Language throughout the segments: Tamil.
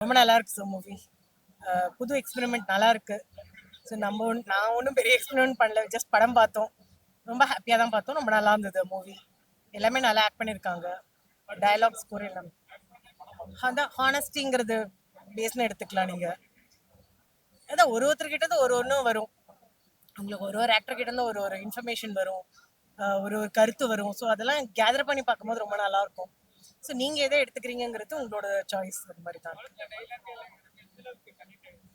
ரொம்ப நல்லா இருக்கு சார் மூவி. புது எக்ஸ்பெரிமெண்ட் நல்லா இருக்கு. ஸோ நான் ஒன்றும் பெரிய எக்ஸ்பெரிமெண்ட் பண்ணல, ஜஸ்ட் படம் பார்த்தோம். ரொம்ப ஹாப்பியாக தான் பார்த்தோம். ரொம்ப நல்லா இருந்தது மூவி. எல்லாமே நல்லா ஆக்ட் பண்ணியிருக்காங்க. டயலாக் ஸ்கோர் எல்லாமே அதான் ஹானஸ்டிங்கிறது பேஸ்னு எடுத்துக்கலாம். நீங்கள் அதான் ஒருத்தர்கிட்ட இருந்து ஒன்று வரும். உங்களுக்கு ஒரு ஆக்டர் கிட்ட இருந்து ஒரு இன்ஃபர்மேஷன் வரும், ஒரு கருத்து வரும். ஸோ அதெல்லாம் கேதர் பண்ணி பார்க்கும்போது ரொம்ப நல்லா இருக்கும். ஸோ நீங்கள் எதை எடுத்துக்கிறீங்கிறது உங்களோட சாய்ஸ். அது மாதிரி தான்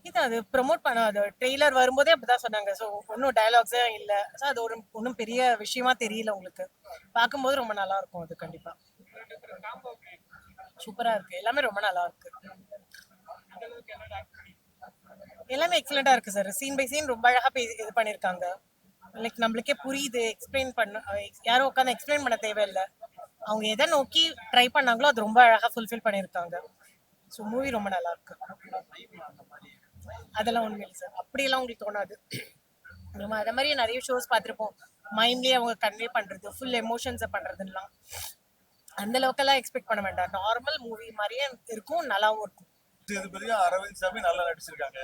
இது. அது ப்ரொமோட் பண்ண அது ட்ரெய்லர் வரும்போதே அப்படிதான் சொன்னாங்க. ஸோ ஒன்றும் டயலாக்ஸே இல்லை. ஸோ அது ஒன்றும் பெரிய விஷயமா தெரியல உங்களுக்கு. பார்க்கும்போது ரொம்ப நல்லா இருக்கும். அது கண்டிப்பா சூப்பரா இருக்கு. எல்லாமே ரொம்ப நல்லா இருக்கு. எல்லாமே எக்ஸலண்டா இருக்கு சார். சீன் பை சீன் ரொம்ப அழகா இது பண்ணிருக்காங்க. லைக் நம்மளுக்கே புரியுது. எக்ஸ்பிளைன் பண்ண யாரும் உட்காந்து எக்ஸ்பிளைன் பண்ண தேவையில்லை. அவங்க எதை நோக்கி ட்ரை பண்ணாங்களோ அது ரொம்ப அழகா ஃபுல்ஃபில் பண்ணியிருக்காங்க. ஸோ மூவி ரொம்ப நல்லா இருக்கு. அதெல்லாம் ஒண்ணும் இல்லை சார். அப்படியெல்லாம் உங்களுக்கு தோணாது. நம்ம அதே மாதிரி நிறைய ஷோஸ் பார்த்துருப்போம். மைண்ட்லேயே அவங்க கன்வே பண்றது, ஃபுல் எமோஷன்ஸை பண்றதுலாம் அந்த அளவுக்கெல்லாம் எக்ஸ்பெக்ட் பண்ண வேண்டாம். நார்மல் மூவி மாதிரியே இருக்கும், நல்லாவும் இருக்கும். சேதுபதியும் அரவிந்த் சாமி நல்லா நடிச்சிருக்காங்க.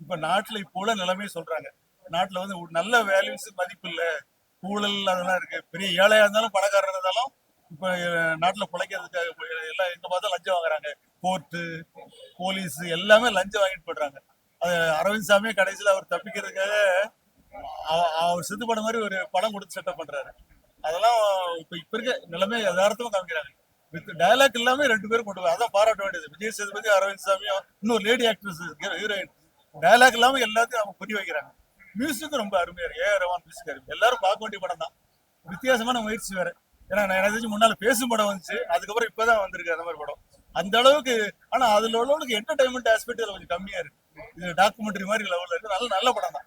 இப்ப நாட்டுல இப்போ உள்ள நிலைமையை சொல்றாங்க. நாட்டுல வந்து நல்ல வேல்யூஸ் மதிப்பு இல்ல, ஊழல் அதெல்லாம் இருக்கு. பெரிய ஏழையா இருந்தாலும் பணக்காரர் இருந்தாலும் இப்ப நாட்டுல பிழைக்கிறதுக்காக எல்லாம் எங்க பார்த்தா லஞ்சம் வாங்குறாங்க. கோர்ட்டு, போலீஸ் எல்லாமே லஞ்சம் வாங்கிட்டு போடுறாங்க. அது அரவிந்த் சாமியே கடைசியில் அவர் தப்பிக்கிறதுக்காக அவர் செத்து படம் மாதிரி ஒரு படம் கொடுத்து செட்டப் பண்றாரு. அதெல்லாம் இப்ப இருக்க நிலைமை யதார்த்தமா காமிக்கிறாங்க. வித் டயலாக் எல்லாமே ரெண்டு பேரும் கொண்டு அதான் பாராட்ட வேண்டியது. விஜய் சேதுபதி அரவிந்த் சாமியும் இன்னும் லேடி ஆக்ட்ரஸ் ஹீரோயின் டயலாக் இல்லாம எல்லாத்தையும் அவங்க புரிய வைக்கிறாங்க. மியூசிக்கும் ரொம்ப அருமையா இருக்கு. ஏஆர் ரஹ்மான் மியூசிக் இருக்கு. எல்லாரும் பார்க்க வேண்டிய படம் தான். வித்தியாசமான முயற்சி வேற. ஏன்னா நான் எனக்கு முன்னால பேசும் படம் வந்துச்சு, அதுக்கப்புறம் இப்பதான் வந்திருக்கு அந்த மாதிரி படம். அந்த அளவுக்கு. ஆனா அதுல உள்ளவங்களுக்கு என்டர்டைன்மெண்ட் ஆஸ்பெக்ட் கொஞ்சம் கம்மியா இருக்கு. இது டாக்குமெண்ட்ரி மாதிரி லெவல்ல இருக்கு. நல்ல நல்ல படம் தான்.